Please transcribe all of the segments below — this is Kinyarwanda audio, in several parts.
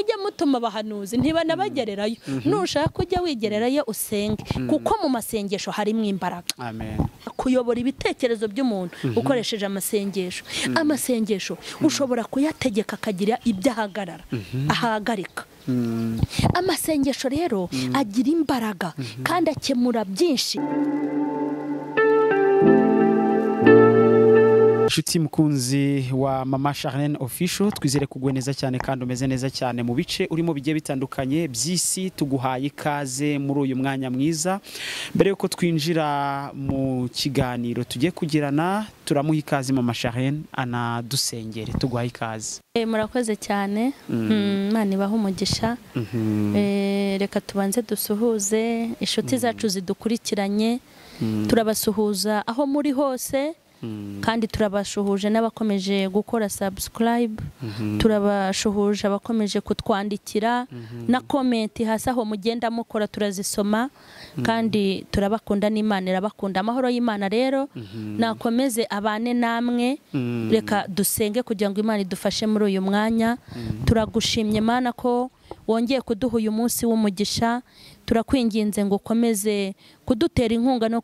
mujye mutuma abahanuzi ntibanabagererayo nushaka kujya wigererayo usenge kuko mu masengesho harimo imbaraga. Amen. Kuyobora ibitekerezo by'umuntu ukoresheje amasengesho. Amasengesho ushobora kuyategeka akagira ibyo ahagarika. Amasengesho rero agira imbaraga kandi akemura byinshi. Nshuti mukunzi wa Mama Charlene official, twizere kugwe neza cyane kandi umeze neza cyane mu bice urimo bigiye bitandukanye by'isi. Tuguhaye ikaze muri uyu mwanya mwiza. Mbere yuko twinjira mu kiganiro tugiye kugirana, turamuha ikaze Mama Charlene anadusengere. Tuguhaye ikaze. Murakoze cyane. Imana ibahe umugisha. Reka tubanze dusuhuze inshuti zacu zidukurikiranye. Turabasuhuza aho muri hose. Kandi turabashuhuje n'abakomeje gukora subscribe, turabashuhuje abakomeje kutwandikira na comment hasi aho mugenda mukora turazisoma, kandi turabakunda n'Imana irabakunda. Amahoro y'Imana rero nakomeze abane namwe. Reka dusenge kugira ngo Imana idufashe muri uyu mwanya. Turagushimye Mana ko wongeye kuduha uyu munsi w'umugisha. Turakwinginze ngo ukomeze kudutera inkunga no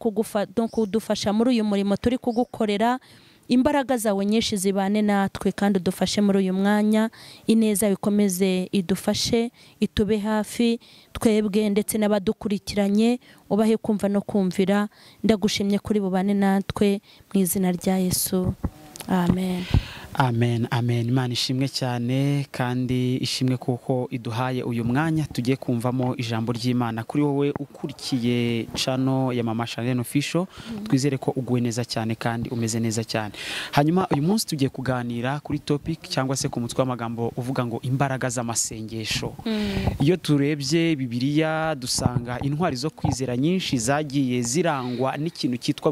kudufasha muri uyu murimo turi kugukorera. Imbaraga zawe nyinshi zibane natwe kandi udufashe muri uyu mwanya. Ineza bikomeze idufashe, itube hafi twebwe ndetse n'abadukurikiranye. Ubahe kumva no kumvira. Ndagushimye kuri bubane natwe mu izina rya Yesu. Amen. Amen, amen. Imana ishimwe cyane kandi ishimwe kuko iduhaye uyu mwanya tugiye kumvamo ijambo ry'Imana. Kuri wowe ukurikiye channel ya Mama Charlene official, twizere ko uguwe neza cyane kandi umeze neza cyane. Hanyuma uyu munsi tugiye kuganira kuri topic cyangwa se ku mutwe w'amagambo uvuga ngo imbaraga z'amasengesho. Iyo turebye Bibiliya dusanga intwari zo kwizera nyinshi zagiye zirangwa n'ikintu cyitwa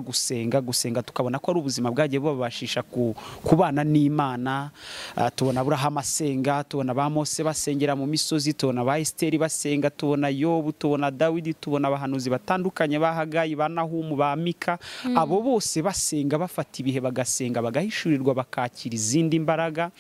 gusenga tukabona ko ari ubuzima bwagiye bubashisha kubana n'Imana. Tubona Abraham asenga, tubona ba Mose basengera mu misozi, tubona ba Esteri basenga, tubona Yobu, tubona Dawidi, tubona abahanuzi batandukanye ba Hagayi, ba Nahumu, ba Mika. Abo bose basenga bafata ibihe bagasenga bagahishurirwa bakakira izindi mbaraga.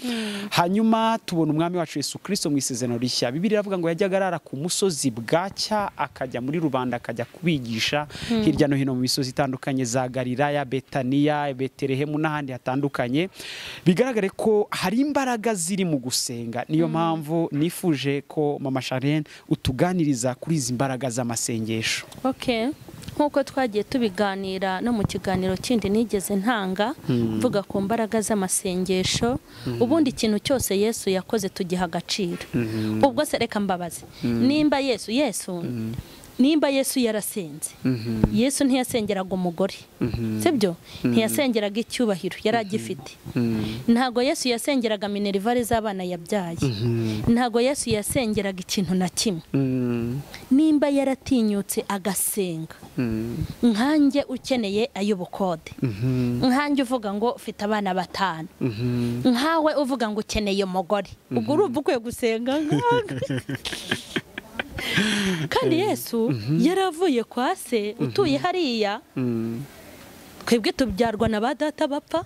Hanyuma tubona umwami wacu Yesu Kristo mu isezerano rishya. Bibiliya iravuga ngo yajyaga arara ku musozi bwacya akajya muri rubanda akajya kubigisha hirya no hino mu misozi itandukanye za Galilaya, Betaniya, Betelehemu n'ahandi hatandukanye. Bigaragare ko hari imbaraga ziri mu gusenga. Niyo mpamvu nifuje ko Mama Charlene utuganiriza kuri izi mbaraga z'amasengesho. Okay. Nkuko twagiye tubiganira no mu kiganiro kindi nigeze ntanga mvuga ku mbaraga z'amasengesho. Ubundi ikintu cyose Yesu yakoze tugiha agaciro. Ubwo se reka mbabaze. Nimba Yesu yarasenze. Yesu ntiyasengeraga umugore. Sibyo? Ntiyasengeraga icyubahiro yaragifite. Ntago Yesu yasengeraga minerivare z'abana yabyaye. Ntago Yesu yasengeraga ikintu na kimwe. Nimba yaratinyutse agasenga. Nkanjye ukeneye ay'ubukode. Nkanjye uvuga ngo ufite abana 5. Nkawe uvuga ngo ukeneye umugore. Ubwo urumva ukwiye gusenga kandi Yesu yaravuye kwa se utuye hariya. Twebwe tubyarwa na ba data bapfa.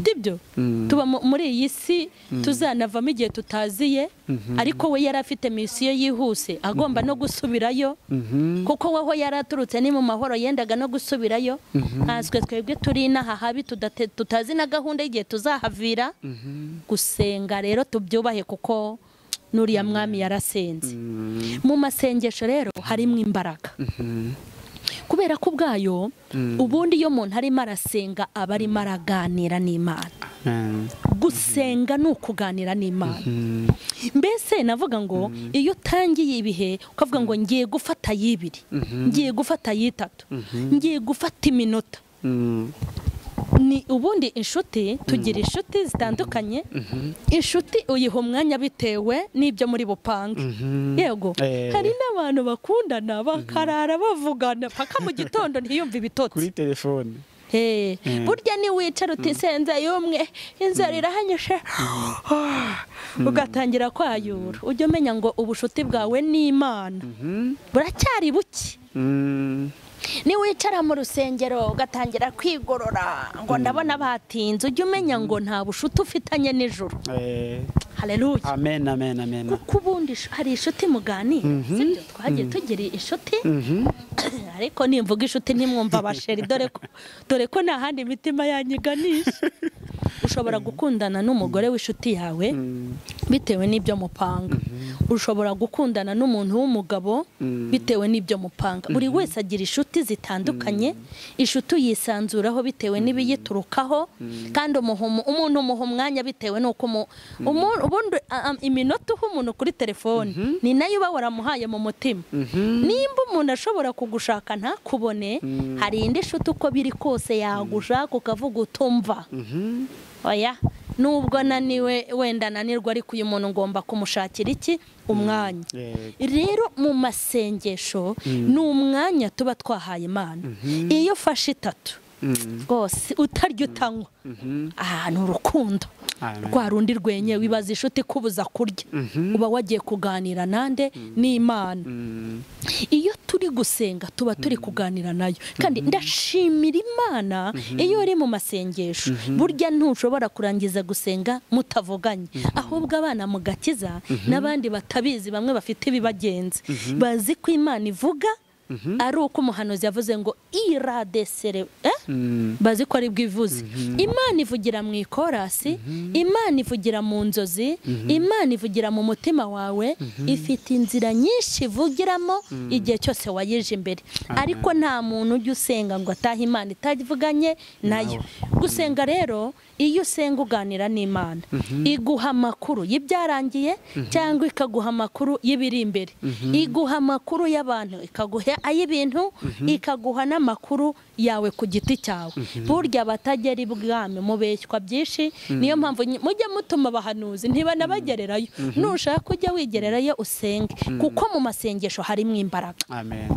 Dibyo tuba muri iyi si tuzanavamo igihe tutaziye, ariko we yari afite misiyo yihuse agomba no gusubirayo kuko waho yaraturutse ni mu mahoro yendaga no gusubirayo. Nkaswe twebwe turi inaha habi tutazi na gahunda y'igihe tuzahavira. Gusenga rero tubyubahe kuko nuriya mwami yarasenze. Mu masengesho rero harimo imbaraga. Kubera ko ubwayo ubundi iyo umuntu arimo arasenga aba arimo araganira n'Imana. Gusenga ni ukuganira n'Imana. Mbese navuga ngo iyo utangiye ibihe ukavuga ngo ngiye gufata y'ibiri, ngiye gufata y'itatu, ngiye gufata iminota. Ni ubundi inshuti tugira inshuti zitandukanye. Inshuti uyiha umwanya bitewe n'ibyo muri bupanga. Yego hari n'abantu bakundana bakarara bavugana paka mu gitondo ntiyumve ibitotsi kuri telefone. Burya ni wicara utisenza yumwe inzara irahanyishe ugatangira kwayura. Ujye umenya ngo ubushuti bwawe n'Imana buracyari buke. ni wicara mu rusengero ugatangira kwigorora ngo ndabona batinze ujye umenya ngo nta bushuti ufitanye n'ijuru. Haleluya. Amen, amen, amen. Kuko ubundi hari inshuti muganira, sibyo twagiye tugira inshuti, ariko nimvuga inshuti ntimwumva abasheri, dore ko nta handi imitima yanyiganisha. Ushobora gukundana n'umugore w'inshuti yawe bitewe n'ibyo mupanga, ushobora gukundana n'umuntu w'umugabo bitewe n'ibyo mupanga. Buri wese agira inshuti zitandukanye, inshuti yisanzuraho bitewe n'ibiyiturukaho, kandi umuntu umuha umwanya bitewe n'uko ubundi iminota uha umuntu kuri telefone ni nayo uba waramuhaye mu mutima. Nimba umuntu ashobora kugushaka ntakubone, hari indi nshuti uko biri kose yagushaka ukavuga utumva, oya nubwo naniwe wenda nanirwa, ariko uyu muntu ngomba kumushakira iki umwanya. Rero mu masengesho ni umwanya tuba twahaye Imana. Iyo ufashe 3 rwose utarya utanywa, ni urukundo rwa rundi rwenye wibaza inshuti kubuza kurya, uba wagiye kuganira nande n'Imana. Iyo turi gusenga tuba turi kuganira nayo, kandi ndashimira Imana iyo uri mu masengesho. Burya ntushobora kurangiza gusenga mutavuganye, ahubwo abana mu gakiza n'abandi batabizi, bamwe bafite ibibagenzi, bazi ko Imana ivuga ari uko umuhanuzi yavuze ngo iradesere, bazi ko ari bwivuze. Imana ivugira mu ikorasi, Imana ivugira mu nzozi, Imana ivugira mu mutima wawe, ifite inzira nyinshi ivugiramo igihe cyose wayije imbere. Ariko nta muntu ujya usenga ngo atahe Imana itavuganye nayo. Gusenga rero, iyo usenga uganira n'Imana, iguha amakuru y'ibyarangiye cyangwa ikaguha amakuru y'ibiri imbere, iguha amakuru y'abantu, ikaguha ay'ibintu, ikaguha n'amakuru yawe ku giti cyawe. Burya abatagera ibwami mubeshywa byinshi, niyo mpamvu mujya mutuma abahanuzi ntibanabagererayo. Nushaka ujya wigererayo usenge, kuko mu masengesho harimo imbaraga. Amen.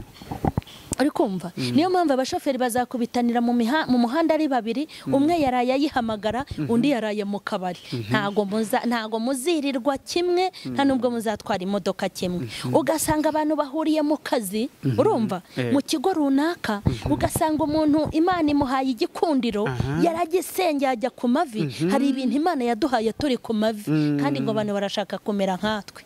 Uri kumva? Niyo mpamvu abashoferi bazakubitanira mu muhanda ari babiri, umwe yaraye ayihamagara, undi yaraye mu kabari. Ntago muzirirwa kimwe, nta nubwo muzatwara imodoka kimwe. Ugasanga abantu bahuriye mu kazi, urumva, mu kigo runaka, ugasanga umuntu Imana imuhaye igikundiro, yaragisenge ajya ku mavi. Hari ibintu Imana yaduhaye turi ku mavi, kandi ngo abantu barashaka kumera nkatwe.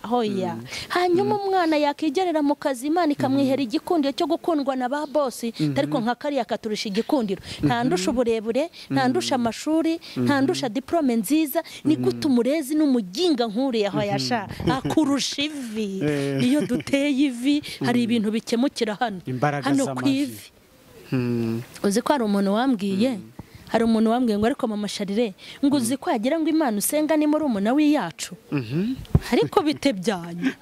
Hoya. Hanyuma umwana yakigerera mu kazi, Imana ikamwihera igikundiro cyo gukundwa na ba bosi, ariko nka kariya katurisha igikundiro. Nta ndusha uburebure, nta ndusha amashuri, nta ndusha diplome nziza, ni gute umurezi n'umuginga nkuriye aho yasha akurusha ivi. Iyo duteye ivi hari ibintu bikemukira hano ku ivi. Uzi ko hari umuntu wambwiye, ngo ariko mama Charlene, ngo uzi ko yagira ngo Imana usenga ni muri umuna w'iyacu, ariko bitebyanye.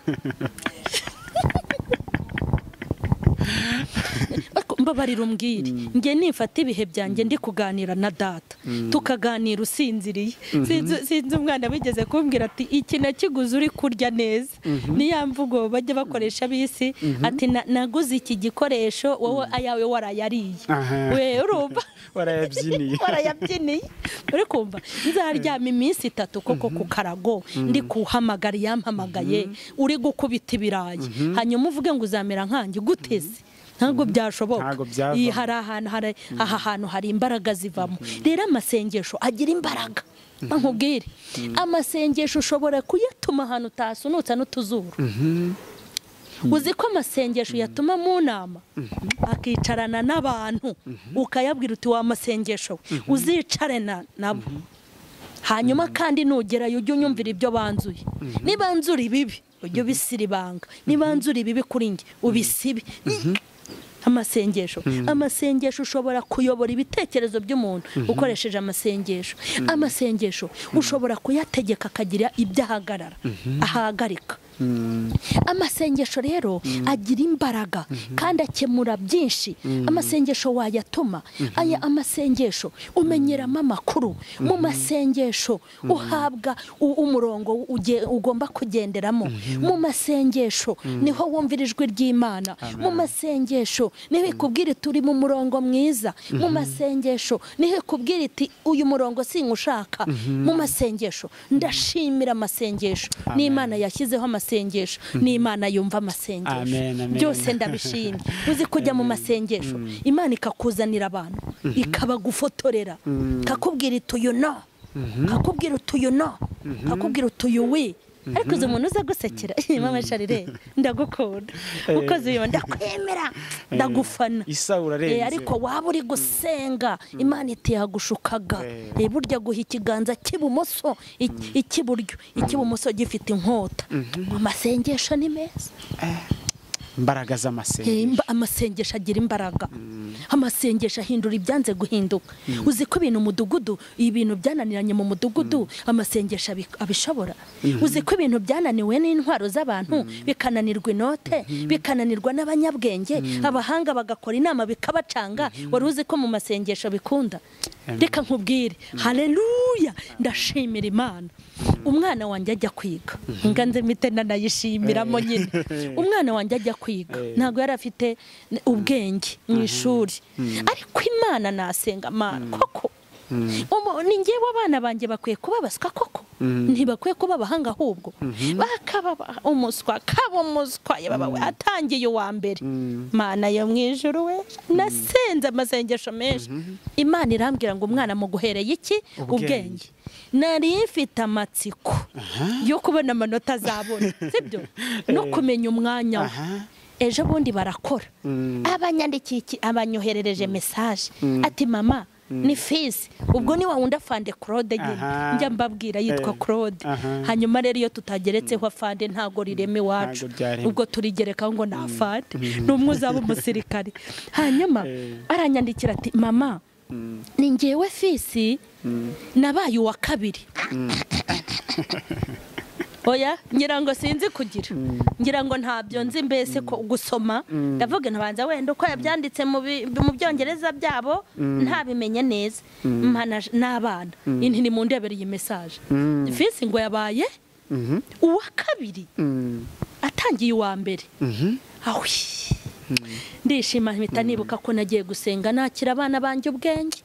Mbabarira umbwire, nge nifata ibihe byanjye ndi kuganira na data, tukaganira usinziriye. Sinzi umwana bigeze kumbwira ati iki nakiguze uri kurya neza. Niya mvugo bajya bakoresha bisi, ati naguze iki gikoresho wowe ayawe warayariye. We urumva warayabyiniye. Uri kumva? Nzaryama iminsi 3 koko ku karago ndi kuhamagara yampamagaye, uri gukubita ibirayi, hanyuma uvuge ngo uzamera nkanjye guteze. Ntabwo byashoboka. Aha hantu hari imbaraga zivamo. Rero amasengesho agira imbaraga. Nkubwire, amasengesho ushobora kuyatuma ahantu utasunutsa n'utuzuru. Uzi ko amasengesho yatuma mu nama akicarana n'abantu, ukayabwira uti wa masengesho uzicare nabo. Hanyuma kandi nugerayo ujye unyumvira ibyo banzuye. Nibanzura ibibi ujye ubisira ibanga, nibanzura ibibi kuri nge ubisibe. Amasengesho ushobora kuyobora ibitekerezo by'umuntu ukoresheje amasengesho ushobora kuyategeka akagira ibyo ahagarika. Amasengesho rero agira imbaraga kandi akemura byinshi. Amasengesho wayatuma amasengesho umenyeramo amakuru. Mu masengesho uhabwa umurongo ugomba kugenderamo. Mu masengesho niho wumvira ijwi ry'Imana. Mu masengesho niho ikubwira turi mu murongo mwiza. Mu masengesho niho ikubwira iti uyu murongo singushaka. Mu masengesho ndashimira amasengesho n'Imana yashyizeho amasengesho masengesho n'Imana yumva amasengesho byose ndabishimye uzi kujya mu masengesho Imana ikakuzanira abantu ikabagufotorera kakubwira ituyuna kakubwira utuyuna kakubwira utuyuwi ariko uzi umuntu uza gusekera mama Charlene ndagukunda ukoze uyo ndakwemera ndagufana ariko waba uri gusenga Imana itiyagushukaga burya guha ikiganza cy'ibumoso ikibumoso gifite inkota amasengesho ni meza imbaraga z'amasengesho amasengesho agira imbaraga amasengesho ahindura ibyanze guhinduka uzi ko ibintu mudugudu ibintu byananiranye mu mudugudu amasengesho abishobora uzi ko ibintu byananiwe n'intwaro z'abantu bikananirwa inote bikananirwa n'abanyabwenge abahanga bagakora inama bikabacanga wari uzi ko mu masengesho bikunda reka nkubwire haleluya ndashimira Imana umwana wanjye ajya kwiga nganze mite nanayishimiramo nyine umwana wanjye ajya kwiga ntago yari afite ubwenge mu ishuri ariko Imana nasenga Mana koko ni ngewe abana banjye bakwiye kuba baswa koko ntibakwiye kuba abahanga ahubwo bakaba umuswa kaba umuswa yabawe atangiye uwa mbere Mana yo mu ijuru we nasenze amasengesho menshi Imana irambwira ngo umwana mu guhereye iki ubwenge nari mfite amatsiko yo kubona amanota azabona sibyo no kumenya umwanya ejo bundi barakora abanyandikiye abanyoherereje message ati mama ni fisi ubwo ni wawunda Fande Claude njya mbabwira yitwa Claude hanyuma rero iyo tutageretseho Fande ntago rireme wacu ubwo turigereka ngo na Fande numwe uzaba umusirikare hanyuma aranyandikira ati mama ni ngewe fisi nabaye uwa kabiri oya ngira ngo sinzi kugira ngira ngo ntabyo nzi mbese ko gusoma ndavuga ntabanza wenda uko yabyanditse mu byongereza byabo ntabimenye neza n'abana inti mu ndebere iyi message fisi ngo yabaye uwa kabiri atangiye uwa mbere awi ndishima mpita nibuka ko nagiye gusenga nakira abana banje ubwenge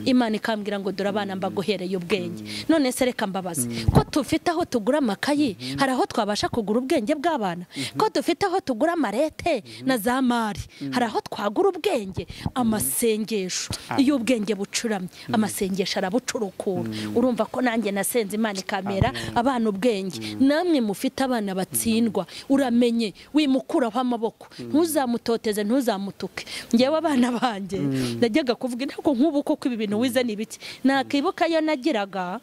Imana ikambwira ngo dore abana mbaguhereye ubwenge none se reka mbabaze ko tufite aho tugura amakayi hari aho twabasha kugura ubwenge bw'abana ko dufite aho tugura amarete na za mari hari aho twagura ubwenge amasengesho iyo ubwenge bucuramye amasengesho arabucurukura urumva ko nanjye nasenze Imana ikamera abana ubwenge namwe mufite abana batsindwa uramenye wimukuraho amaboko ntuzamutoteze ntuzamutuke ngewe abana banjye najyaga kuvuga nako nk'ubu koko ibi bintu wize ni biki nakibuka yo nagiraga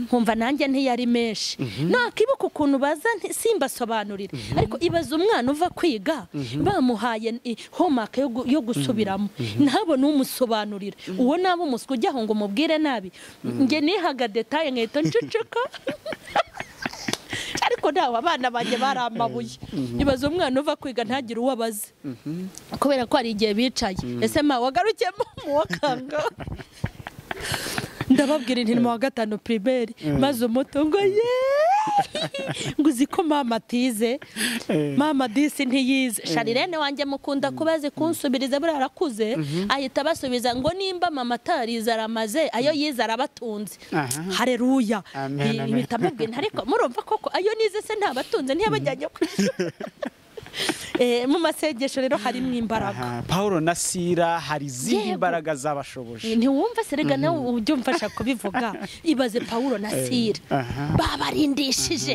nkumva nanjye ntiyari menshi nakibuka ukuntu baza simbasobanurira ariko ibaza umwana uva kwiga bamuhaye homework yo gusubiramo ntabone umusobanurira uwo nabo umuswa ujyaho ngo mubwire nabi nge nihaga detail nkahita nceceka ariko nawe abana banjye baramabuye ibaza umwana uva kwiga ntagire uwo abaze kubera ko hari igihe bicaye ese ma wagarukemo mu wakanga ndababwira inti mu wa gatanu primaire maze umutungo ngo uziko mama atize mama disi ntiyize Charlene wanjye mukunda kubaze kunsubiriza buri arakuze ahita basubiza ngo nimba mama atarize aramaze ayo yize arabatunze haleluya ibitamubwira ariko murumva koko ayo nize se ntabatunze ntiyabajyanye mu masengesho rero harimo imbaraga Paulo na Sira hari zindi imbaraga zabashoboje ntiwumva se rega nawe ujye umfasha kubivuga ibaze Paulo na Sira babarindishije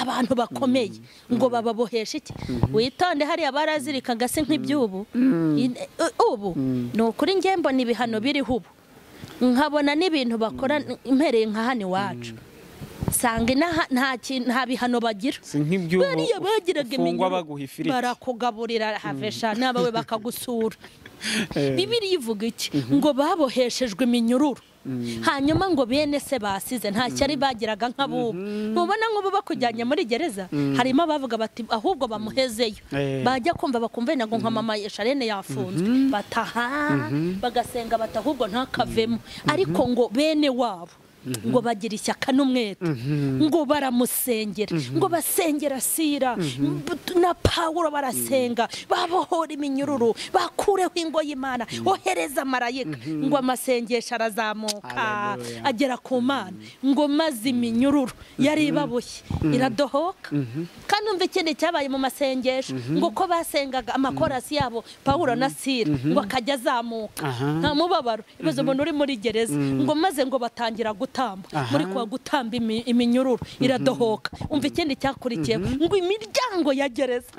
abantu bakomeye ngo bababoheshe iki witonde hari abarazirikaga se nk'ibyubu ubu no kuri nge mbona ibihano biriho ubu nkabona n'ibintu bakora impereye nka hano iwacu sanga nta bihano bagira bariya bagiraga iminyururu barakugaburira havesha n'abawe bakagusura Bibiliya ivuga iki ngo baboheshejwe iminyururu hanyuma ngo bene se basize nta cyari bagiraga nk'abubu mubona ngo bakujyanye muri gereza harimo abavuga bati ahubwo bamuhezeyo bajya kumva bakumve nago nka mama Charlene yafunzwe bataha bagasenga batahubwo ntakavemo ariko ngo bene wabo ngo bagira ishyaka n'umwete ngo baramusengera ngo basengera Sira na Pawulo barasenga babohora iminyururu bakureho ingo y'Imana ohereza marayika ngo amasengesho arazamuka agera ku Mana ngo maze iminyururu yari baboshye iradohoka kandi umva ikindi cyabaye mu masengesho ngo ko basengaga amakorasi yabo Pawulo na Sira ngo akajya azamuka nta mubabaro ibibazo umuntu uri muri gereza ngo maze ngo batangira gutamba muri kwa gutamba iminyururu iradohoka umva ikindi cyakurikiye ngo imiryango ya gereza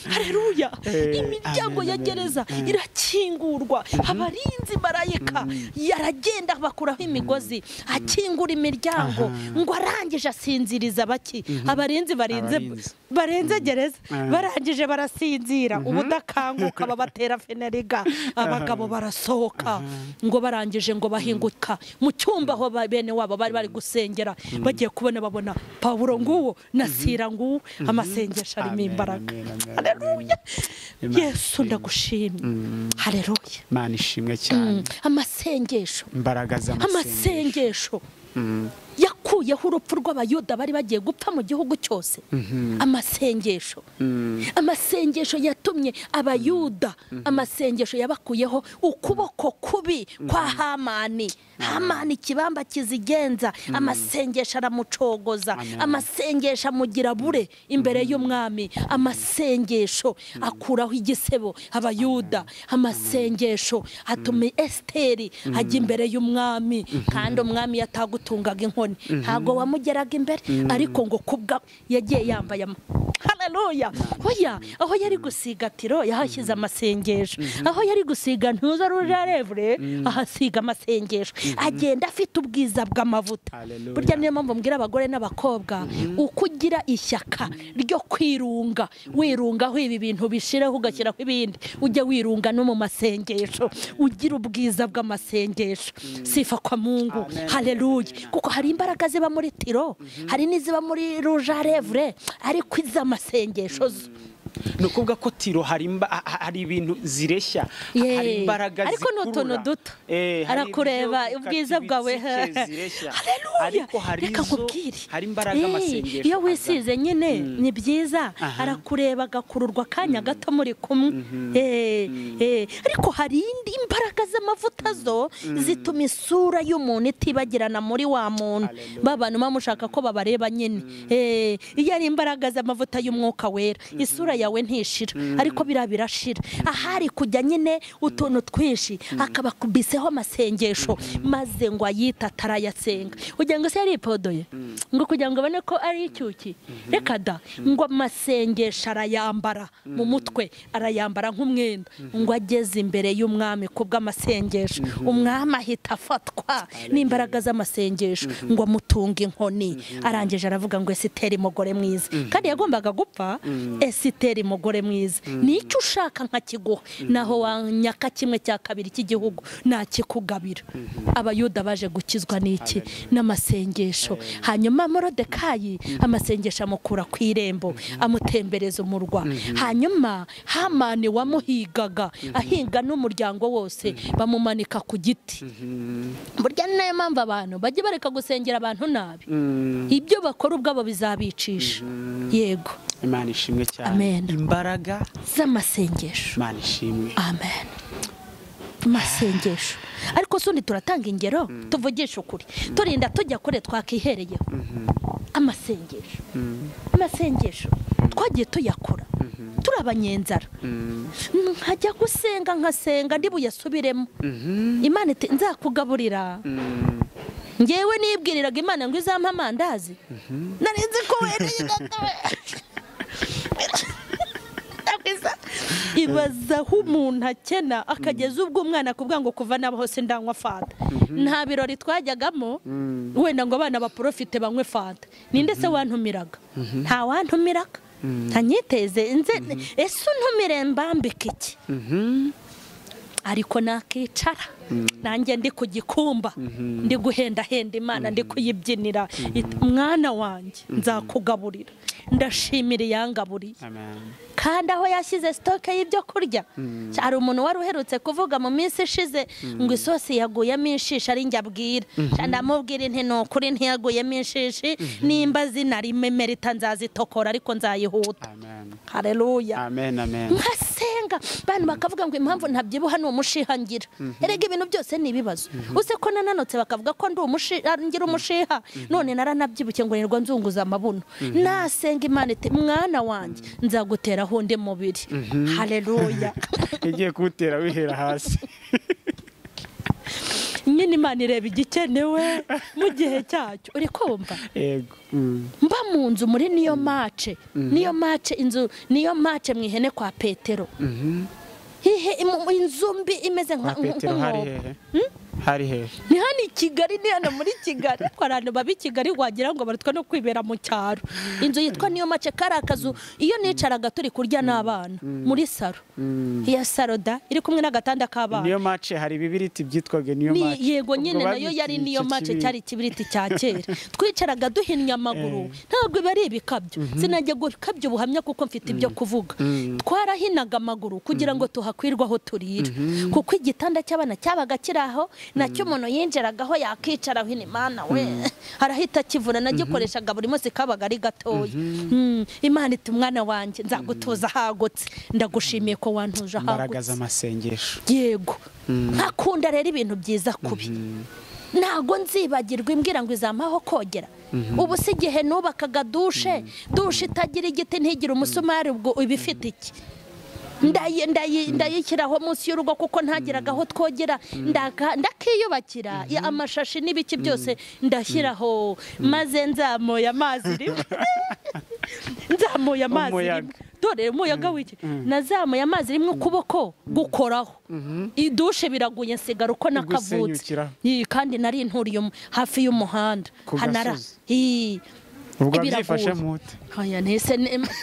haleluya imiryango ya gereza irakingurwa abarinzi marayika yaragenda bakuraho imigozi akingura imiryango ngo arangije asinziriza baki abarinzi barenze gereza barangije barasinzira ubudakanguka babatera feneriga abagabo barasohoka ngo barangije ngo bahinguka mu cyumba aho bene wabo bari gusengera bagiye kubona babona Pawulo nguwo na Sira nguwo amasengesho arimo imbaraga haleluya Yesu ndagushimye haleluya Mana ishimwe cyane amasengesho imbaraga z'amasengesho yakuyeho urupfu rw'abayuda bari bagiye gupfa mu gihugu cyose amasengesho yatumye abayuda amasengesho yabakuyeho ukuboko kubi kwa Hamani kibamba kizigenza amasengesho aramucogoza amasengesho amugira bure imbere y'umwami amasengesho akuraho igisebo abayuda amasengesho atuma Esteri ajya imbere y'umwami kandi umwami yatagutungaga inkoni ntago wamugeraga imbere ariko ngo kubwa yagiye yambaye haleluya hoya aho yari gusiga tiro yahashyize amasengesho aho yari gusiga ntuza rurarevure ahasiga amasengesho agenda afite ubwiza bw'amavuta burya niyo mpamvu mbwira abagore n'abakobwa ukugira ishyaka ryo kwirunga wirungaho ibi bintu bishiraho ugashyiraho ibindi ujye wirunga no mu masengesho ugira ubwiza bw'amasengesho sifa kwa Mungu haleluya kuko hari imbaraga ziba muri tiro hari n'iziba muri rujarevure ariko iz'amasengesho nukuvuga ko tiro hari ibintu zireshya hari imbaraga ariko n'utuntu duto arakureba ubwiza bwawe haleluya reka nkubwire hari imbaraga amasengesho iyo wisize nyine ni byiza arakureba agakururwa kanya gato muri kumwe ariko hari indi imbaraga z'amavuta zo zituma isura y'umuntu itibagirana muri wa muntu babantu bamushaka ko babareba nyine iyo ari imbaraga z'amavuta y'umwuka wera isura yawe ntishira ariko birashira ahari kujya nyine utuntu twinshi akaba kubiseho amasengesho maze ngo ayita atarayasenga ugira ngo se yari ipodoye ngo kugira ngo bane ko ari icyuki reka da ngo amasengesho arayambara mu mutwe arayambara nk'umwenda ngo ageze imbere y'umwami kubw'amasengesho umwami ahita afatwa n'imbaraga z'amasengesho ngo amutunge inkoni arangije aravuga ngo Esiteri mugore mwiza kandi yagombaga gupfa Esiteri mugore mwiza nicyo ushaka nkakiguha naho wanyaka kimwe cya kabiri cy'igihugu nakikugabira abayuda baje gukizwa n'iki n'amasengesho hanyuma Morodekayi amasengesho amukura ku irembo amutembereza umurwa hanyuma Hamani wamuhigaga ahinga n'umuryango wose bamumanika ku giti burya nayo mpamvu abantu bajye bareka gusengera abantu nabi ibyo bakora ubwabo bizabicisha yego Imana ishimwe cyane amen imbaraga z'amasengesho Imana ishimwe amen masengesho ariko sundi turatanga ingero tuvugisha ukuri turinda tujya kure twakihereyeho amasengesho twagiye tuyakora turi abanyenzara nkajya gusenga nkasenga ndi buyasubiremo Imana iti nzakugaburira ngewe nibwiriraga Imana ngo izampa amandazi narinzi ko wereye gatowe ibazaho umuntu akena akageza ubwo umwana akubwira ngo kuva nabo hose ndanywa fanta nta birori twajyagamo wenda ngo abana baprofite banywe fanta ninde se wantumiraga nta wantumiraga ntanyiteze ese untumire mbambike iki ariko nakicara nanjye ndi ku gikumba ndi guhendahenda Imana ndi kuyibyinira mwana wanjye nzakugaburira ndashimira yangaburiye kandi aho yashyize stoke y'ibyo kurya hari umuntu wari uherutse kuvuga mu minsi ishize ngo isosi yaguyemo inshishi ari njye abwira ndamubwira nti nukuri ntiyaguyemo inshishi nimba zinarimemerita nzazitokora ariko nzayihuta haleluya nkasenga bantu bakavuga ngo impamvu ntabyibuha ni umushiha ngira erega ibintu byose ni ibibazo use ko nananotse bakavuga ko ndi umushiha ngira umushiha none naranabyibuke ngo nirwa nzunguza amabuno nasenga Imana iti mwana wanjye nzagutera hunde mubiri haleluya igiye kutera wihera hasi nyine Imana ireba igikenewe mu gihe cyacyo uri kumva yego mba mu nzu muri niyo mace inzu niyo mace mu ihene kwa Petero inzu mbi imeze nka Petero hari hehe ni hano i Kigali ni hano muri Kigali ko abantu babi Kigali wagira ngo baratwa no kwibera mu cyaro inzu yitwa niyo mace kari akazu iyo nicaraga turi kurya n'abana muri saro iya saroda iri kumwe n'agatanda k'abana niyo mace hari bibiriti byitwaga niyo mace yego nyine nayo yari niyo mace cyari ikibiriti cya kera twicaraga duhinnye amaguru ntabwo bari ibikabyo sinajya gukabya ubuhamya kuko mfite ibyo kuvuga twarahinaga amaguru kugira ngo tuhakwirwaho turira kuko igitanda cy'abana cyabaga kiraho nacyo umuntu yinjeragaho yakicaraho Imana we arahita kivuna nagikoreshaga buri munsi kabaga ari gatoya Imana iti mwana wanjye nzagutuza hagutse ndagushimiye ko wantuje hagutse Imbaraga amasengesho yego nkakunda rero ibintu byiza kubi ntago nzibagirwa imbwira ngo izampaho kogera ubu si igihe nubakaga dushe itagira igiti ntigira umusumari ubwo ibifite iki ndayishyiraho munsi y'urugo kuko ntagiragaho twogera ndakiyubakira amashashi n'ibiki byose ndashyiraho maze nzamuye amazi rimwe dore umuyaga w'iki nazamuye amazi rimwe ukuboko gukoraho idushe biraguye nsigara uko nakavutse kandi nari nturiye hafi y'umuhanda hanara ubwo byifashe mute haya nese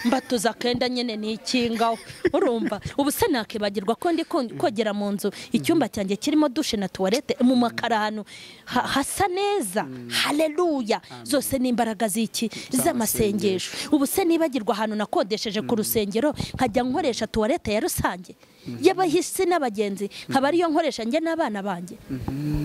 mbatuza kenda nyene nikingaho urumva ubu se nakibagirwa ko ndi kogera mu nzu icyumba cyanjye kirimo dushe na toilette mu makarano hasa neza haleluya zose ni imbaraga z'iki z'amasengesho ubu se nibagirwa ahantu nakodesheje ku rusengero nkajya nkoresha toilette ya rusange y'abahisi n'abagenzi nkaba ariyo nkoresha njye n'abana banjye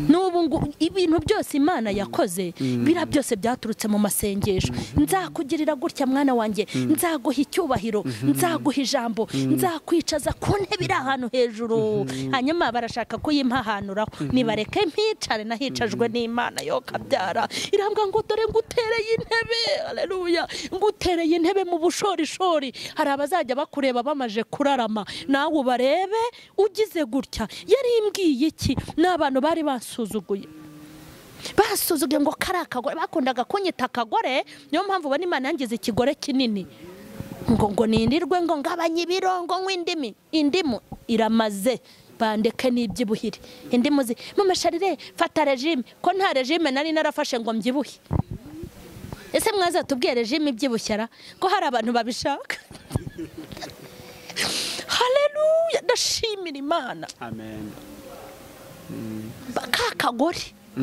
n'ubu ibintu byose Imana yakoze bira byose byaturutse mu masengesho nzakugirira gutya mwana wanjye nzaguha icyubahiro nzaguha ijambo nzakwicaza ku ntebe iri ahantu hejuru hanyuma barashaka kuyimpahanuraho nibareke mpicare nahicajwe n'Imana yo kabyara irambwa ngo dore ngutereye intebe haleluya ngutereye intebe mu bushorishori hari abazajya bakureba bamaje kurarama nawe ubarebe ugize gutya yari imbwiye iki n'abantu bari basuzuguye ngo karakagore bakundaga kunyita akagore niyo mpamvu bani Imana yangize ikigore kinini ngo nindirwe ngo ngabanye ibirongo indimu iramaze bandeke n'ibyibuhire indimu mama Charlene fata regime ko nta regime nari narafashe ngo mbyibuhe ese mwaza tubwiye regime ibyibushyara ko hari abantu babishaka haleluya ndashimira Imana amen kakagore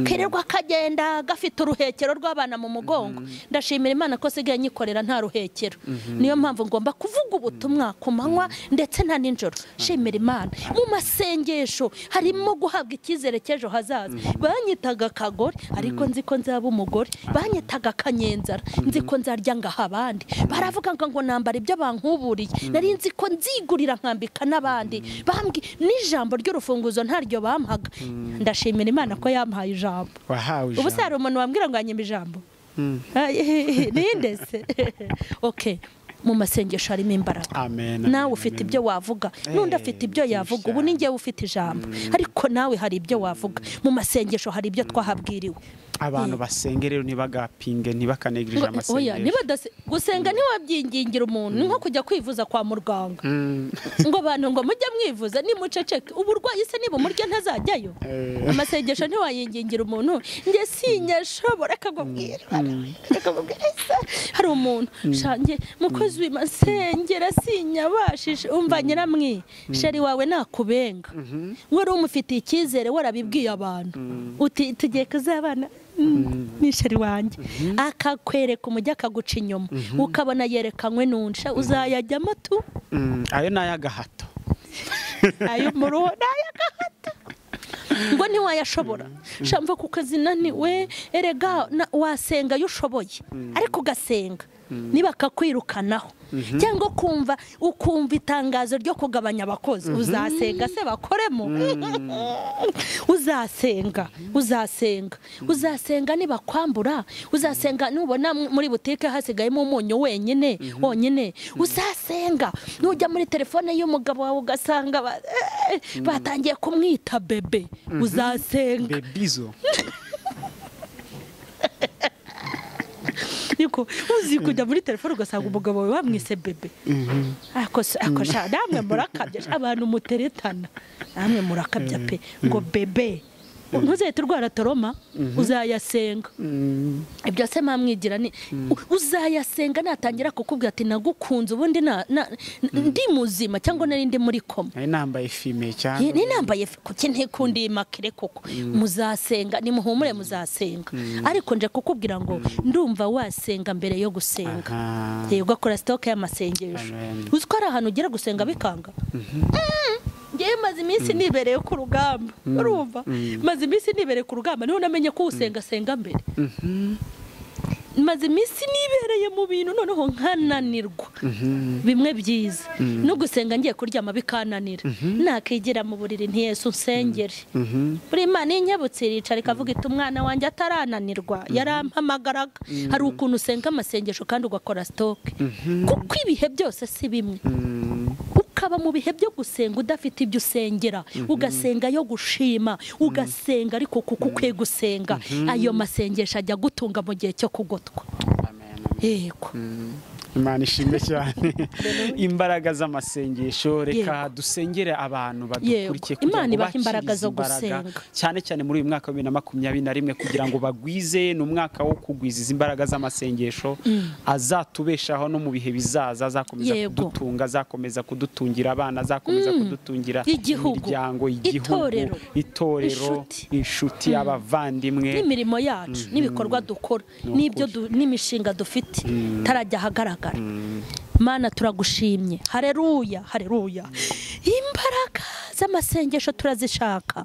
kererwa kagenda gafite uruhekero rw'abana mu mugongo ndashimira Imana ko sigaye nyikorera nta ruhekero niyo mpamvu ngomba kuvuga ubutumwa ku manywa ndetse na ninjoro shimira Imana mu masengesho harimo guhabwa icyizere cy'ejo hazaza banyitaga kagore ariko nzi ko nzaba umugore banyitaga kanyenzara nzi ko nzarya ngaha abandi baravuga ngo nambara ibyo bankuburiye nari nzi ko nzigurira nkambika n'abandi bambwi n'ijambo ry'urufunguzo ntaryo bampaga ndashimira Imana ko yampaye ijambo ubu se hari umuntu wambwira ngo anyime ijambo ninde se okay mu masengesho harimo imbaraga nawe ufite ibyo wavuga n'undi afite ibyo yavuga ubu ni njyewe ufite ijambo ariko nawe hari ibyo wavuga mu masengesho hari ibyo twahabwiriwe abantu basenga rero ntibagapinge ntibakanegrije amasengesho. Gusenga ntiwabyingingira umuntu ni nko kujya kwivuza kwa muganga ngo abantu ngo mujye mwivuza nimuceceke uburwayi se niba umurya ntazajyayo. Amasengesho ntiwayingingira umuntu nge sinyashobora akagubwira hari umuntu shange mukozi w'imasengera sinyabashije umva nyiramwi sheri wawe nakubenga wari umufitiye icyizere warabibwiye abantu uti tugiye kuzabana nishari wanjye akakwereka umujyi akaguca inyuma ukabona yerekanywe n'unsha uzayajyamo tu ayo n'ay'agahato ayo mu ruho n'ay'agahato ngo ntiwayashobora shamva ku kazi naniwe erega wasenga iyo ushoboye ariko ugasenga niba akakwirukanaho cyangwa ukumva itangazo ryo kugabanya abakozi uzasenga se bakoremo uzasenga niba kwambura uzasenga nubona muri butike hasigayemo umunyu wonyine uzasenga nujya muri telefone y'umugabo wawe ugasanga batangiye kumwita bebe uzasenga bebizo niko uzi kujya muri telefone ugasanga umugabo wawe wamwise bebe akosha namwe murakabya abantu muteretana namwe murakabya pe ngo bebe ntuzahita urwara toroma uzayasenga ibyo se mwamwigira ni uzayasenga natangira kukubwira ati nagukunze ubundi ndi muzima cyangwa nari ndi muri koma nambaye fime cyane ni nambaye kuki ntikundi makire koko muzasenga nimuhumure muzasenga ariko nje kukubwira ngo ndumva wasenga mbere yo gusenga ugakora stock y'amasengesho uzi ko ari ahantu ugira gusenga bikanga ngiye maze iminsi nibereye ku rugamba urumva maze iminsi nibereye ku rugamba niho namenye ko usenga mbere maze iminsi nibereye mu bintu noneho nkananirwa bimwe byiza no gusenga ngiye kuryama bikananira nakigira mu buriri ntiyesu nsengere buri Imana inyabutse iricara ikavuga iti umwana wanjye atarananirwa yarampamagaraga hari ukuntu usenga amasengesho kandi ugakora stock kuko ibihe byose si bimwe ukaba mu bihe byo gusenga udafite ibyo usengera ugasenga yo gushima ugasenga ariko kuko ukwiye gusenga ayo masengesho ajya gutunga mu gihe cyo kugotwa yego Imana ishimwe cyane imbaraga z'amasengesho reka dusengere abantu badukurikiye Imana ibaha imbaraga zo gusenga cyane cyane muri uyu mwaka wa 2021 kugira ngo bagwize n'umwaka wo kugwiza imbaraga z'amasengesho azatubeshaho no mu bihe bizaza azakomeza kudutunga azakomeza kudutungira abana azakomeza kudutungira imiryango igihugu itorero inshuti abavandimwe n'imirimo yacu n'ibikorwa dukora n'ibyo n'imishinga dufite tarajya hagaragara Mana turagushimye haleluya imbaraga z'amasengesho turazishaka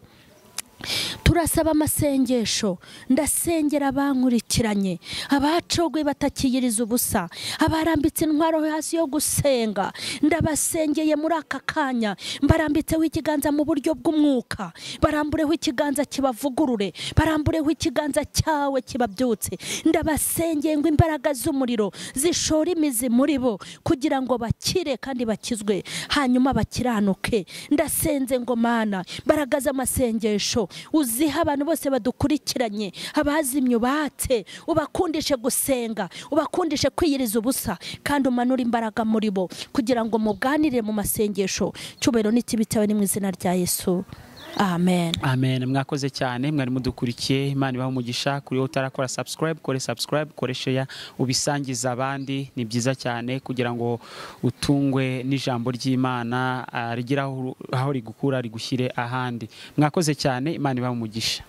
turasaba amasengesho ndasengera abankurikiranye abacogwe batakiyiriza ubusa abarambitse intwaro hasi yo gusenga ndabasengeye muri aka kanya mbarambitseho ikiganza mu buryo bw'umwuka barambureho ikiganza kibavugurure barambureho ikiganza cyawe kibabyutse ndabasengeye ngo imbaraga z'umuriro zishora imizi muri bo kugira ngo bakire kandi bakizwe hanyuma bakiranuke ndasenze ngo Mana imbaraga z'amasengesho uziha abantu bose badukurikiranye abazimye ubatse ubakundishe gusenga ubakundishe kwiyiriza ubusa kandi umanura imbaraga muri bo kugira ngo mubwanire mu masengesho cyubero n'ikibi cyawe ni mu izina rya Yesu Amen. Amen. Mwakoze cyane mwari mudukurikiye Imana ibaha umugisha kuri wowe utarakora subscribe kore share ubisangiza abandi ni byiza cyane kugira ngo utungwe n'ijambo ry'Imana rigira aho rigukura rigushyire ahandi mwakoze cyane Imana ibaha umugisha